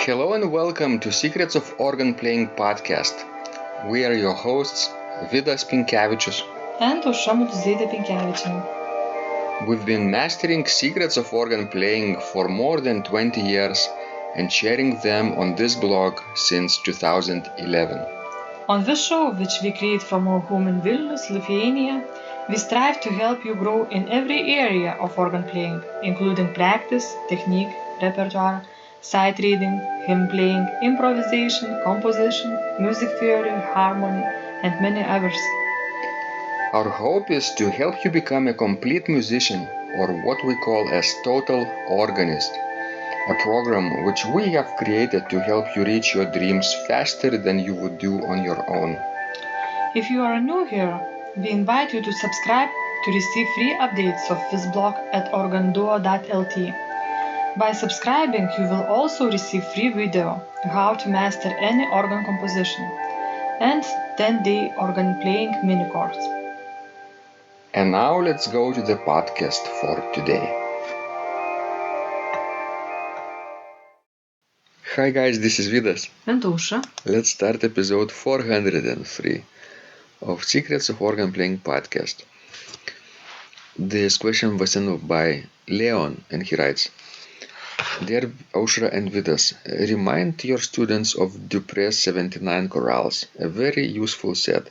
Hello and welcome to Secrets of Organ Playing podcast. We are your hosts, Vidas and Ausra. We've been mastering secrets of organ playing for more than 20 years and sharing them on this blog since 2011. On this show, which we create from our home in Vilnius, Lithuania, we strive to help you grow in every area of organ playing, including practice, technique, repertoire, sight reading, hymn playing, improvisation, composition, music theory, harmony, and many others. Our hope is to help you become a complete musician, or what we call as total organist, a program which we have created to help you reach your dreams faster than you would do on your own. If you are new here, we invite you to subscribe to receive free updates of this blog at organduo.lt. By subscribing, you will also receive free video how to master any organ composition and 10-day organ playing mini course. And now let's go to the podcast for today. Hi guys, this is Vidas. And Ausra. Let's start episode 403 of Secrets of Organ Playing podcast. This question was sent by Leon and he writes, Dear Ausra and Vidas, remind your students of Dupré's 79 Chorals, a very useful set.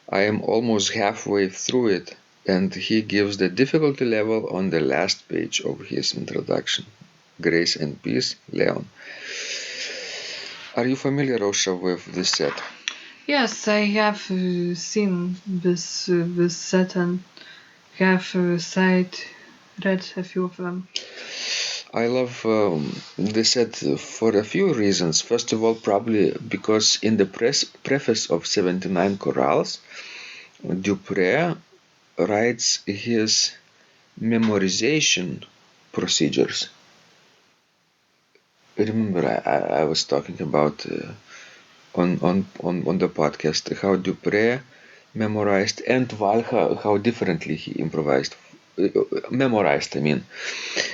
I am almost halfway through it and he gives the difficulty level on the last page of his introduction. Grace and peace, Leon. Are you familiar, Ausra, with this set? Yes, I have seen this set and have read a few of them. I love this set for a few reasons. First of all, probably because in the preface of 79 Chorals, Dupré writes his memorization procedures. Remember, I was talking about on the podcast how Dupré memorized and Valha how differently he memorized.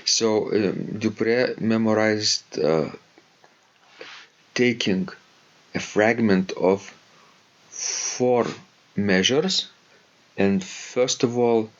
So Dupré memorized taking a fragment of 4 measures and first of all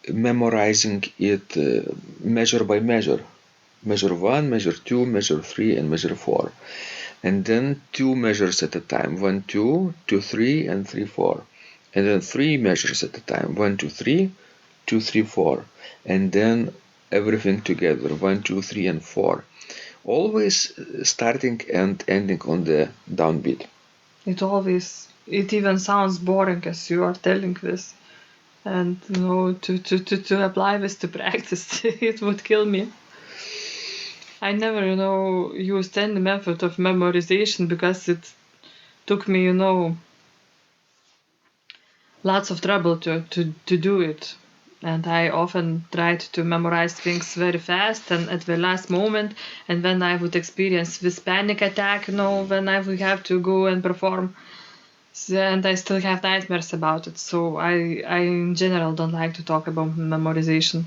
memorizing it measure by measure. Measure 1, measure 2, measure 3 and measure 4. And then 2 measures at a time. 1, 2, 2, 3 and 3, 4. And then 3 measures at a time. 1, 2, 3, 2, 3, 4. And then everything together. 1, 2, 3 and 4. Always starting and ending on the downbeat. It even sounds boring as you are telling this. And to apply this to practice, it would kill me. I never, used any method of memorization because it took me, lots of trouble to do it. And I often tried to memorize things very fast and at the last moment. And then I would experience this panic attack, when I would have to go and perform. And I still have nightmares about it. So I in general don't like to talk about memorization.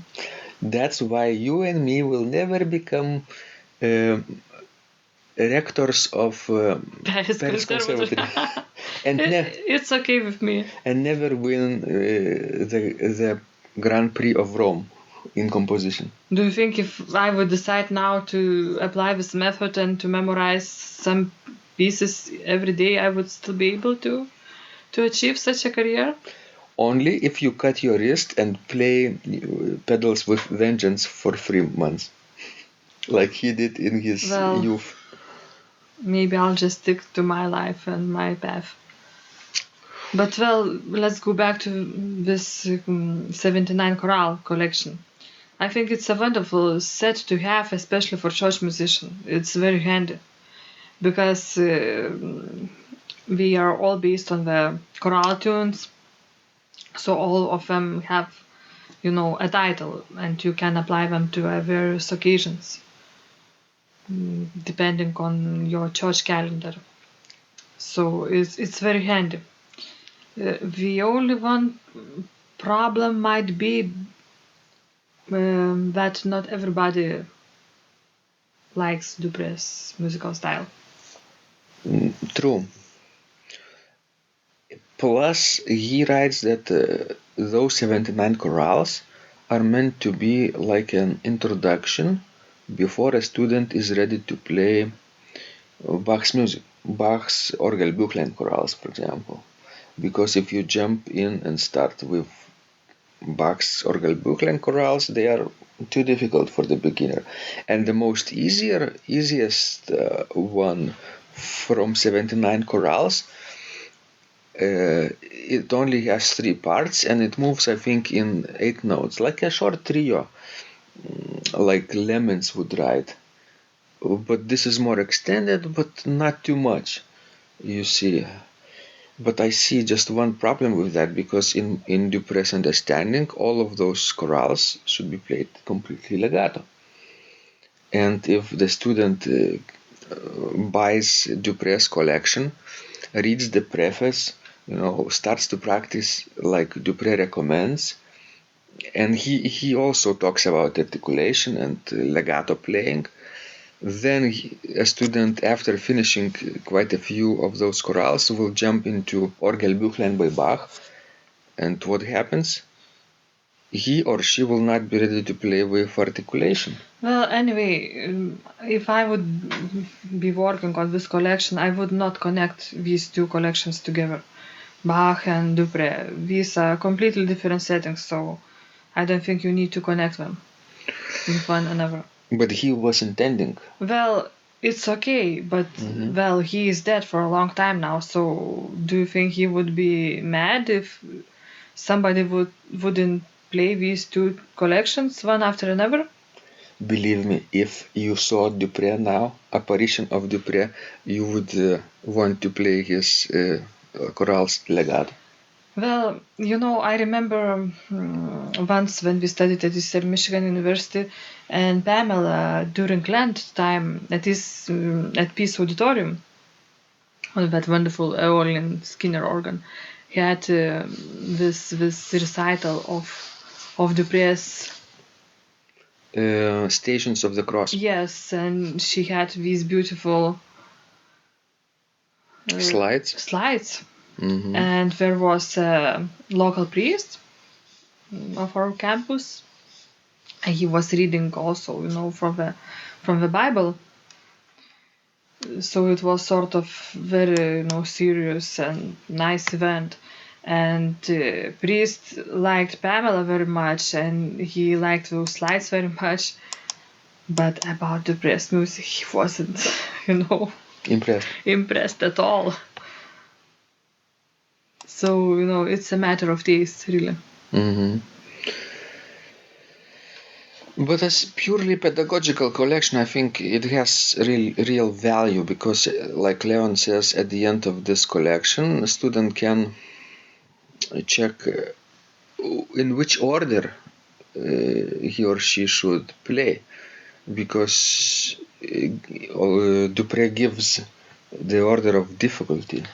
That's why you and me will never become rectors of Paris Conservatory. And it's okay with me. And never win the Grand Prix of Rome in composition. Do you think if I would decide now to apply this method and to memorize some pieces every day, I would still be able to achieve such a career? Only if you cut your wrist and play pedals with vengeance for 3 months. Like he did in his youth. Maybe I'll just stick to my life and my path. But let's go back to this 79 choral collection. I think it's a wonderful set to have, especially for church musician. It's very handy because we are all based on the choral tunes, so all of them have, a title, and you can apply them to various occasions depending on your church calendar. So it's very handy. The only one problem might be that not everybody likes Dupré's musical style. True. Plus, he writes that those 79 chorales are meant to be like an introduction before a student is ready to play Bach's music, Bach's Orgelbüchlein chorales, for example. Because if you jump in and start with Bach's Orgelbüchlein chorales, they are too difficult for the beginner. And the easiest one from 79 chorales, it only has 3 parts and it moves, I think, in 8 notes, like a short trio, like Lemons would write. But this is more extended, but not too much, you see. But I see just one problem with that, because in Dupré's understanding, all of those chorales should be played completely legato. And if the student buys Dupré's collection, reads the preface, starts to practice like Dupré recommends, and he also talks about articulation and legato playing, then a student, after finishing quite a few of those chorales, will jump into Orgelbüchlein by Bach, and what happens? He or she will not be ready to play with articulation. Well, anyway, if I would be working on this collection, I would not connect these two collections together. Bach and Dupré. These are completely different settings, so I don't think you need to connect them with one another. But he was intending. Well, it's okay, but well, he is dead for a long time now, so do you think he would be mad if somebody wouldn't play these two collections one after another? Believe me, if you saw Dupré now, apparition of Dupré, you would want to play his chorales legato. Well, I remember once when we studied at Eastern Michigan University, and Pamela, during Lent time, at Peace Auditorium, on that wonderful Eolian Skinner organ, he had this recital of Dupré's Stations of the Cross. Yes, and she had these beautiful Slides. And there was a local priest of our campus, and he was reading also, from the Bible. So it was sort of very, serious and nice event. And priest liked Pamela very much, and he liked those slides very much. But about the breast music, he wasn't, impressed at all. So, it's a matter of taste, really. But as purely pedagogical collection, I think it has real value, because, like Leon says, at the end of this collection, a student can check in which order he or she should play, because Dupré gives the order of difficulty.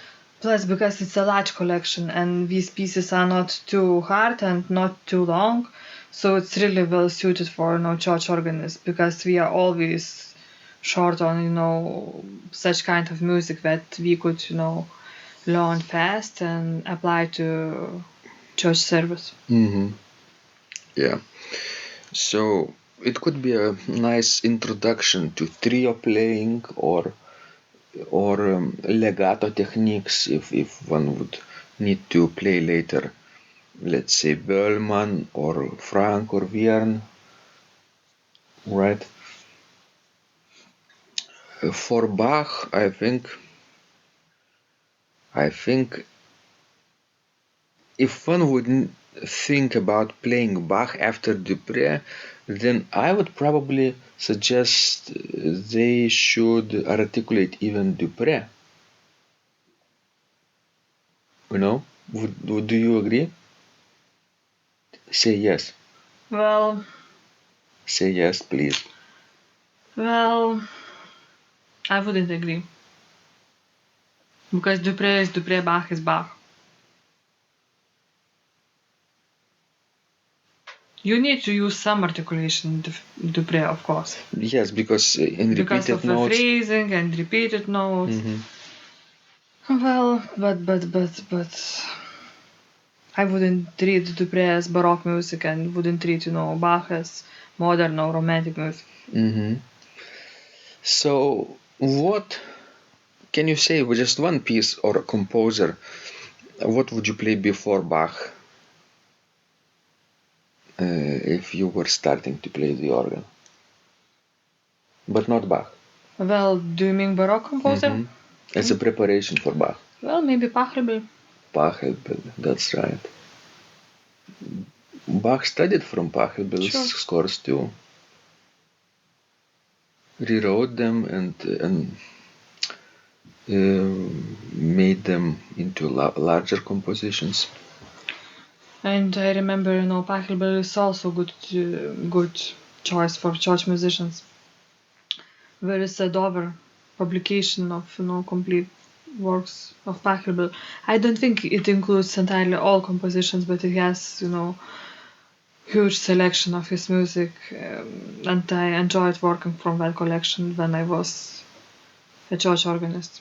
Plus, because it's a large collection and these pieces are not too hard and not too long, so it's really well suited for church organists, because we are always short on such kind of music that we could learn fast and apply to church service. Yeah. So it could be a nice introduction to trio playing or legato techniques if one would need to play later, let's say Böhlmann or Frank or Vierne, right? For Bach, I think if one would think about playing Bach after Dupré, then I would probably suggest they should articulate even Dupré. Do you agree? Say yes. Well. Say yes, please. Well, I wouldn't agree. Because Dupré is Dupré, Bach is Bach. You need to use some articulation in Dupré, of course. Yes, because in Because repeated of the notes. phrasing and repeated notes. Mhm. Well, but I wouldn't treat Dupré as Baroque music and wouldn't treat, Bach as modern or romantic music. Mm-hmm. So, what can you say with just one piece or a composer? What would you play before Bach if you were starting to play the organ? But not Bach. Well, do you mean Baroque composer? Mhm. As a preparation for Bach. Well, maybe Pachelbel. Pachelbel, that's right. Bach studied from Pachelbel's Sure. scores too. Rewrote them and made them into larger compositions. And I remember, Pachelbel is also good choice for church musicians. There is a Dover publication of, complete works of Pachelbel. I don't think it includes entirely all compositions, but it has, huge selection of his music, and I enjoyed working from that collection when I was a church organist.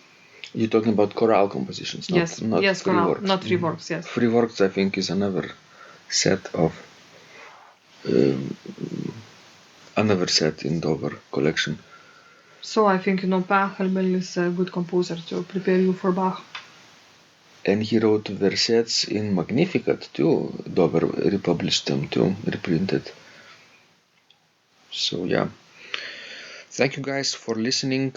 You're talking about chorale compositions, Yes, not free chorale, works. not free works, yes. Free works, I think, is another set in Dover collection. So I think, Pachelbel is a good composer to prepare you for Bach. And he wrote versets in Magnificat too. Dover republished them too, reprinted. So yeah. Thank you guys for listening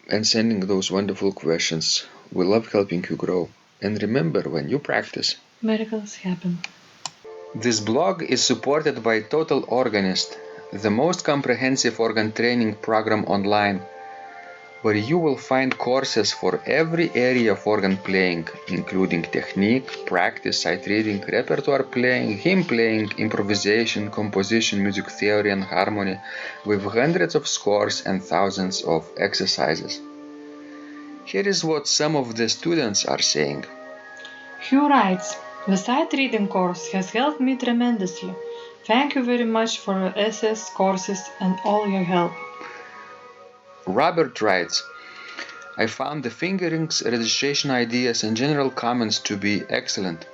and sending those wonderful questions. We love helping you grow. And remember, when you practice, Miracles happen. This blog is supported by Total Organist, the most comprehensive organ training program online, where you will find courses for every area of organ playing, including technique, practice, sight reading, repertoire playing, hymn playing, improvisation, composition, music theory and harmony, with hundreds of scores and thousands of exercises. Here is what some of the students are saying. Hugh writes, "The sight reading course has helped me tremendously. Thank you very much for your essays, courses, and all your help." Robert writes, I found the fingerings, registration ideas, and general comments to be excellent.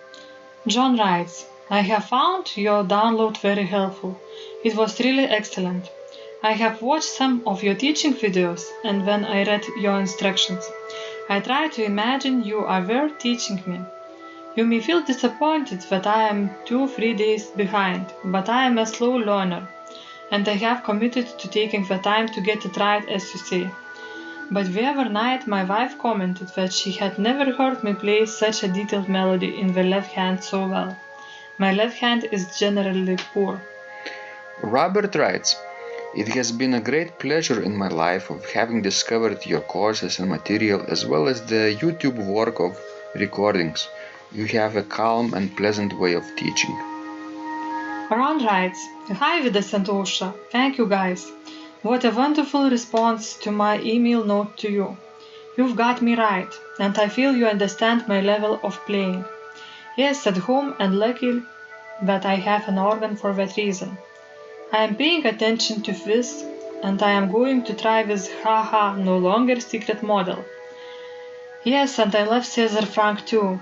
John writes, "I have found your download very helpful. It was really excellent. I have watched some of your teaching videos, and when I read your instructions, I tried to imagine you are there teaching me. You may feel disappointed that I am 2-3 days behind, but I am a slow learner, and I have committed to taking the time to get it right, as you say. But the other night my wife commented that she had never heard me play such a detailed melody in the left hand so well. My left hand is generally poor." Robert writes, It has been a great pleasure in my life of having discovered your courses and material as well as the YouTube work of recordings. You have a calm and pleasant way of teaching. Ron writes, "Hi Vidas and Ausra, thank you guys. What a wonderful response to my email note to you. You've got me right, and I feel you understand my level of playing. Yes, at home, and lucky that I have an organ for that reason. I am paying attention to this, and I am going to try this haha no longer secret model. Yes, and I love Cesar Frank too.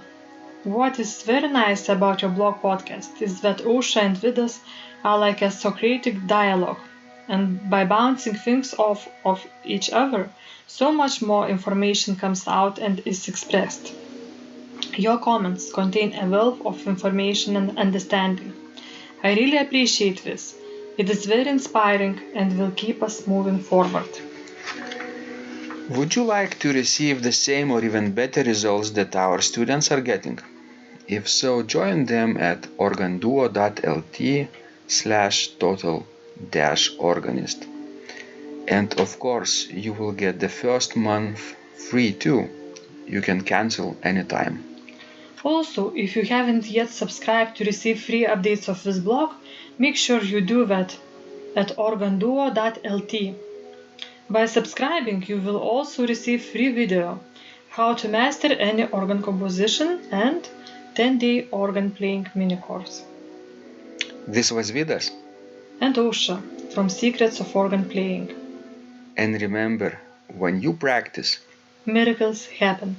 What is very nice about your blog podcast is that Ausra and Vidas are like a Socratic dialogue, and by bouncing things off of each other, so much more information comes out and is expressed. Your comments contain a wealth of information and understanding. I really appreciate this. It is very inspiring and will keep us moving forward." Would you like to receive the same or even better results that our students are getting? If so, join them at organduo.lt/total-organist. And of course, you will get the first month free too. You can cancel anytime. Also, if you haven't yet subscribed to receive free updates of this blog, make sure you do that at organduo.lt. By subscribing, you will also receive free video, how to master any organ composition, and 10-day organ playing mini course. This was Vidas. And Ausra from Secrets of Organ Playing. And remember, when you practice, Miracles happen.